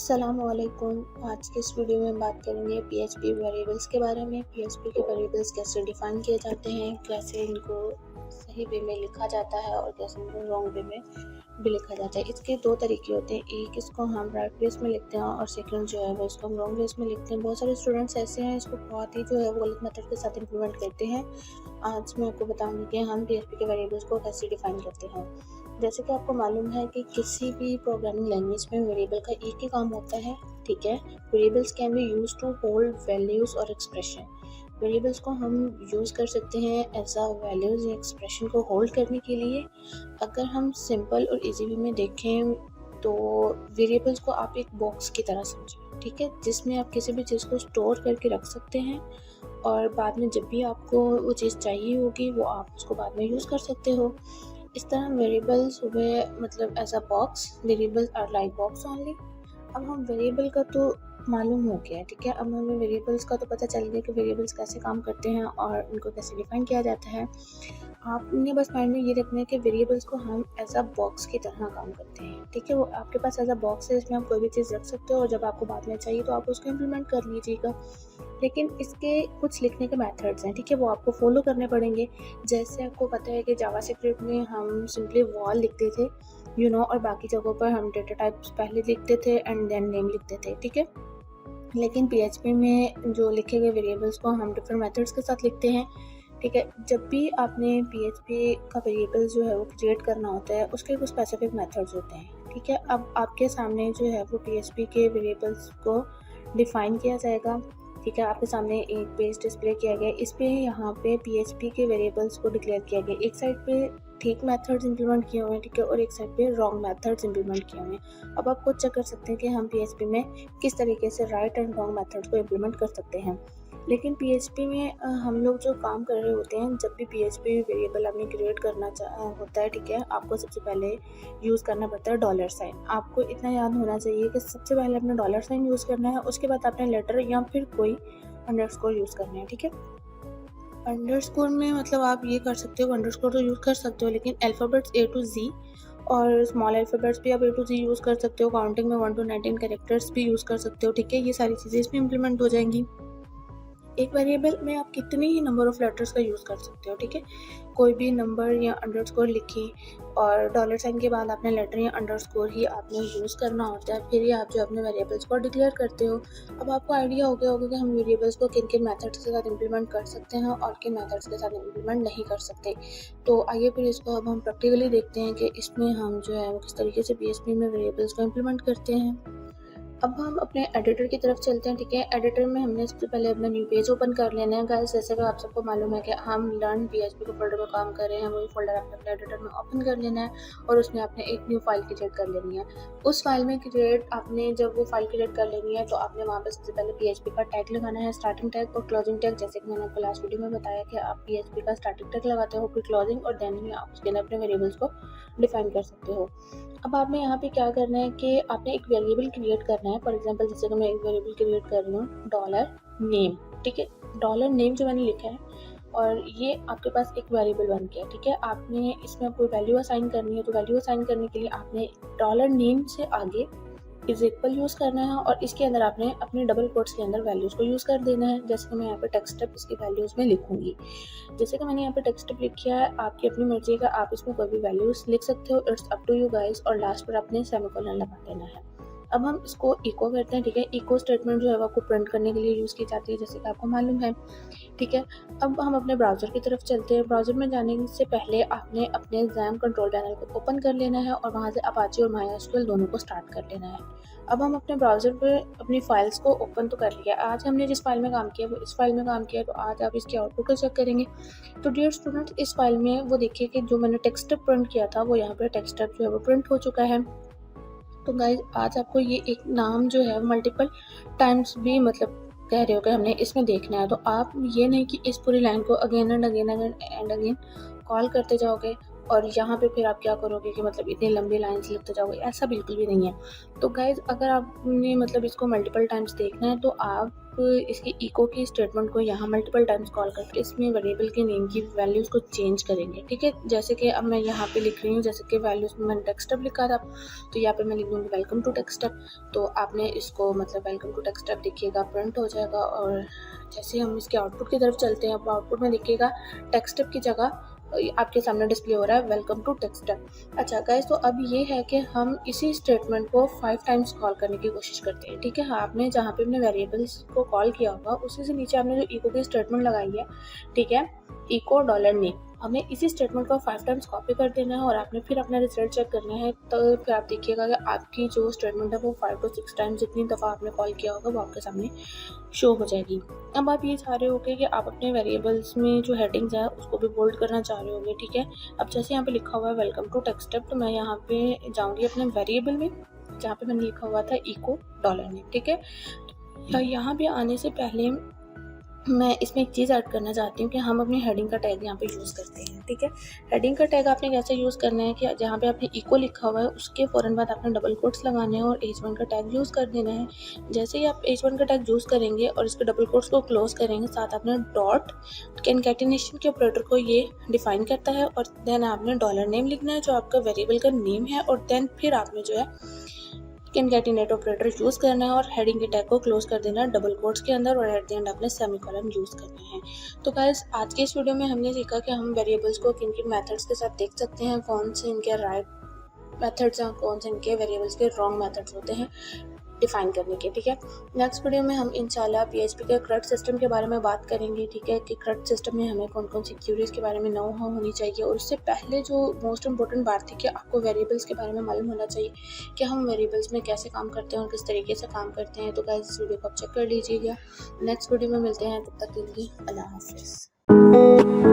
अस्सलामुअलैकुम। आज के इस वीडियो में बात करेंगे पीएचपी वेरिएबल्स के बारे में। पीएचपी के वेरिएबल्स कैसे डिफाइन किए जाते हैं, कैसे इनको सही वे में लिखा जाता है और कैसे इनको रॉन्ग वे में भी लिखा जाता है। इसके दो तरीके होते हैं, एक इसको हम राइट वेज में लिखते हैं और सेकंड जो है वो इसको हम रॉन्ग वेज में लिखते हैं। बहुत सारे स्टूडेंट्स ऐसे हैं इसको बहुत ही जो है वो गलत मेथड के साथ इम्प्लीमेंट करते हैं। आज मैं आपको बताऊंगी कि हम पीएचपी के वेरिएबल्स को कैसे डिफाइन करते हैं। जैसे कि आपको मालूम है कि किसी भी प्रोग्रामिंग लैंग्वेज में वेरिएबल का एक ही काम होता है, ठीक है। Variables can be use to hold values और एक्सप्रेशन। वेरिएबल्स को हम यूज़ कर सकते हैं एज अ वैल्यूज या एक्सप्रेशन को होल्ड करने के लिए। अगर हम सिंपल और इजी वे में देखें तो वेरिएबल्स को आप एक बॉक्स की तरह समझें, ठीक है, जिसमें आप किसी भी चीज़ को स्टोर करके रख सकते हैं और बाद में जब भी आपको वो चीज़ चाहिए होगी वो आप उसको बाद में यूज़ कर सकते हो। इस तरह वेरिएबल्स हुए मतलब as a box, variables are like box only. अब हम वेरिएबल का तो मालूम हो गया, ठीक है। अब हमें वेरिएबल्स का तो पता चल गया कि वेरिएबल्स कैसे काम करते हैं और उनको कैसे डिफाइन किया जाता है। आपने बस माइंड में ये रखना है कि वेरिएबल्स को हम एज अ बॉक्स की तरह काम करते हैं, ठीक है। वो आपके पास एज अ बॉक्स है, इसमें आप कोई भी चीज़ रख सकते हो और जब आपको बाद में चाहिए तो आप उसको इम्प्लीमेंट कर लीजिएगा। लेकिन इसके कुछ लिखने के मेथड्स हैं, ठीक है, वो आपको फॉलो करने पड़ेंगे। जैसे आपको पता है कि जावास्क्रिप्ट में हम सिंपली वॉल लिखते थे, और बाकी जगहों पर हम डेटा टाइप्स पहले लिखते थे एंड देन नेम लिखते थे, ठीक है। लेकिन पीएचपी में जो लिखे गए वेरिएबल्स को हम डिफरेंट मेथड्स के साथ लिखते हैं, ठीक है। जब भी आपने पीएचपी का वेरिएबल जो है वो क्रिएट करना होता है उसके कुछ स्पेसिफिक मेथड्स होते हैं, ठीक है। अब आपके सामने जो है वो पीएचपी के वेरिएबल्स को डिफाइन किया जाएगा, ठीक है। आपके सामने एक पेज डिस्प्ले किया गया, इस पे यहाँ पे पीएचपी के वेरिएबल्स को डिक्लेयर किया गया। एक साइड पे ठीक मेथड्स इंप्लीमेंट किए हुए हैं, ठीक है, और एक साइड पे रॉन्ग मेथड्स इंप्लीमेंट किए हुए हैं। अब आप खुद चेक कर सकते हैं कि हम पीएचपी में किस तरीके से राइट एंड रॉन्ग मेथड्स को इंप्लीमेंट कर सकते हैं। लेकिन पीएचपी में हम लोग जो काम कर रहे होते हैं, जब भी पीएचपी वेरिएबल आपने क्रिएट करना होता है, ठीक है, आपको सबसे पहले यूज़ करना पड़ता है $। आपको इतना याद होना चाहिए कि सबसे पहले आपने $साइन यूज़ करना है, उसके बाद आपने लेटर या फिर कोई अंडरस्कोर यूज़ करना है, ठीक है। अंडरस्कोर में मतलब आप ये कर सकते हो, अंडरस्कोर तो यूज़ कर सकते हो, लेकिन अल्फ़ाबेट्स A to Z और स्मॉल अल्फ़ाबेट्स भी आप A to Z यूज़ कर सकते हो। काउंटिंग में 1 to 19 कैरेक्टर्स भी यूज़ कर सकते हो, ठीक है। ये सारी चीज़ें इसमें इम्प्लीमेंट हो जाएंगी। एक वेरिएबल में आप कितने ही नंबर ऑफ लेटर्स का यूज़ कर सकते हो, ठीक है। कोई भी नंबर या अंडरस्कोर लिखी और $साइन के बाद आपने लेटर या अंडरस्कोर ही आपने यूज़ करना होता है, फिर ही आप जो अपने वेरिएबल्स को डिक्लेयर करते हो। अब आपको आइडिया हो गया होगा कि हम वेरिएबल्स को किन किन मेथड्स के साथ इम्प्लीमेंट कर सकते हैं और किन मेथड्स के साथ इम्प्लीमेंट नहीं कर सकते। तो आइए फिर इसको अब हम प्रैक्टिकली देखते हैं कि इसमें हम जो है वो किस तरीके से पीएचपी में वेरिएबल्स को इम्प्लीमेंट करते हैं। अब हम अपने एडिटर की तरफ चलते हैं, ठीक है। एडिटर में हमने सबसे पहले अपना न्यू पेज ओपन कर लेना है। गाइस, जैसे कि आप सबको मालूम है कि हम लर्न पीएचपी के फोल्डर में काम कर रहे हैं, वही फोल्डर आपने अपने एडिटर में ओपन कर लेना है और उसमें आपने एक न्यू फाइल क्रिएट कर लेनी है। उस फाइल में आपने जब वो फाइल क्रिएट कर लेनी है तो आपने वहाँ पर सबसे पहले पीएचपी का टैग लगाना है, स्टार्टिंग टैग और क्लोजिंग टैग। जैसे कि मैंने आपको लास्ट वीडियो में बताया कि आप पीएचपी का स्टार्टिंग टैग लगाते हो, फिर क्लोजिंग, और देन ही आप उसके अंदर अपने वेरिएबल्स को डिफाइन कर सकते हो। अब आपने यहाँ पे क्या करना है कि आपने एक वेरिएबल क्रिएट करना है। फॉर एग्जांपल जैसे कि मैं एक वेरिएबल क्रिएट कर रही हूँ $नेम, ठीक है। $नेम जो मैंने लिखा है और ये आपके पास एक वेरिएबल बन गया, ठीक है। आपने इसमें कोई वैल्यू असाइन करनी है तो वैल्यू असाइन करने के लिए आपने $नेम से आगे इज इक्वल यूज़ करना है और इसके अंदर आपने अपने डबल कोट्स के अंदर वैल्यूज़ को यूज़ कर देना है। जैसे कि मैं यहाँ पे टेक्स्ट स्टेप इसकी वैल्यूज़ में लिखूंगी। जैसे कि मैंने यहाँ पे टेक्स्ट स्टेप लिखा है, आपकी अपनी मर्जी का आप इसमें कोई भी वैल्यूज़ लिख सकते हो, it's up to you guys. और लास्ट पर आपने सेमीकोलन लगा देना है। अब हम इसको इको करते हैं, ठीक है। इको स्टेटमेंट जो है वो आपको प्रिंट करने के लिए यूज़ की जाती है, जैसे कि आपको मालूम है, ठीक है। अब हम अपने ब्राउज़र की तरफ चलते हैं। ब्राउज़र में जाने से पहले आपने अपने XAMPP कंट्रोल पैनल को ओपन कर लेना है और वहाँ से अपाचे और MySQL दोनों को स्टार्ट कर लेना है। अब हम अपने ब्राउज़र पर अपनी फाइल्स को ओपन तो कर लिया। आज हमने जिस फाइल में काम किया वो इस फाइल में काम किया, तो आज आप इसके आउटपुट को चेक करेंगे। तो डियर स्टूडेंट्स, इस फाइल में वो देखिए कि जो मैंने टेक्स्ट प्रिंट किया था वो यहाँ पर टेक्स्ट जो है वो प्रिंट हो चुका है। तो गाइज, आज आपको ये एक नाम जो है मल्टीपल टाइम्स भी मतलब कह रहे हो कि हमने इसमें देखना है, तो आप ये नहीं कि इस पूरी लाइन को अगेन एंड अगेन कॉल करते जाओगे और यहाँ पे फिर आप क्या करोगे कि मतलब इतनी लंबी लाइन्स लिखते जाओगे, ऐसा बिल्कुल भी नहीं है। तो गाइज़ अगर आपने मतलब इसको मल्टीपल टाइम्स देखना है तो आप इसकी इको की स्टेटमेंट को यहाँ मल्टीपल टाइम्स कॉल करके इसमें वेरिएबल के नेम की वैल्यूज़ को चेंज करेंगे, ठीक है। जैसे कि अब मैं यहाँ पे लिख रही हूँ, जैसे कि वैल्यूज़ में मैंने टेक्स्ट लिखा था, तो यहाँ पे मैं लिख दूँगी वेलकम टू टेक्स्ट। तो आपने इसको मतलब वेलकम टू टेक्स्ट देखिएगा प्रिंट हो जाएगा। और जैसे हम इसके आउटपुट की तरफ चलते हैं, अब आउटपुट में देखिएगा टेक्स्ट की जगह आपके सामने डिस्प्ले हो रहा है वेलकम टू टेक्स्ट। अच्छा गाइस, तो अब ये है कि हम इसी स्टेटमेंट को 5 टाइम्स कॉल करने की कोशिश करते हैं, ठीक है। आपने जहाँ पे अपने वेरिएबल्स को कॉल किया होगा उसी से नीचे आपने जो इको की स्टेटमेंट लगाई है, ठीक है, इको डॉलर नेम, हमें इसी स्टेटमेंट को 5 टाइम्स कॉपी कर देना है और आपने फिर अपना रिजल्ट चेक करना है। तो फिर आप देखिएगा कि आपकी जो स्टेटमेंट है वो 5 to 6 टाइम्स जितनी दफ़ा आपने कॉल किया होगा वो आपके सामने शो हो जाएगी। अब आप ये चाह रहे होगे कि आप अपने वेरिएबल्स में जो हेडिंग्स है उसको भी बोल्ड करना चाह रहे होगे, ठीक है। अब जैसे यहाँ पे लिखा हुआ है वेलकम टू टेक्स्ट, तो मैं यहाँ पे जाऊँगी अपने वेरिएबल में जहाँ पे मैंने लिखा हुआ था इको डॉलर नेम, ठीक है। तो यहाँ पे आने से पहले मैं इसमें एक चीज़ ऐड करना चाहती हूँ कि हम अपनी हेडिंग का टैग यहाँ पे यूज़ करते हैं, ठीक है। हेडिंग का टैग आपने कैसे यूज़ करना है कि जहाँ पे आपने इको लिखा हुआ है उसके फ़ौरन बाद आपने डबल कोट्स लगाने हैं और H1 का टैग यूज़ कर देना है। जैसे ही आप H1 का टैग यूज़ करेंगे और इसके डबल कोट्स को क्लोज करेंगे, साथ आपने डॉट कॉन्कैटिनेशन के ऑपरेटर को ये डिफाइन करता है और देन आपने डॉलर नेम लिखना है जो आपका वेरिएबल का नेम है, और देन फिर आपने जो है कॉन्कैटिनेट ऑपरेटर यूज़ करना है और हेडिंग के टैग को क्लोज कर देना है डबल कोट्स के अंदर, और एट द एंड आपने सेमीकोलन यूज़ करना है। तो गाइस आज के इस वीडियो में हमने सीखा कि हम वेरिएबल्स को किन किन मेथड्स के साथ देख सकते हैं, कौन से इनके राइट मेथड्स हैं, कौन से इनके वेरिएबल्स के रॉन्ग मेथड्स होते हैं डिफाइन करने के, ठीक है। नेक्स्ट वीडियो में हम इंशाल्लाह PHP के CRUD सिस्टम के बारे में बात करेंगे, ठीक है, कि CRUD सिस्टम में हमें कौन कौन सी क्यूरीज के बारे में नो हाउ होनी चाहिए। और उससे पहले जो मोस्ट इंपॉर्टेंट बात थी कि आपको वेरिएबल्स के बारे में मालूम होना चाहिए कि हम वेरिएबल्स में कैसे काम करते हैं और किस तरीके से काम करते हैं। तो गाइस इस वीडियो को आप चेक कर लीजिएगा। नेक्स्ट वीडियो में मिलते हैं, तब तक के लिए अल्लाह हाफिज़।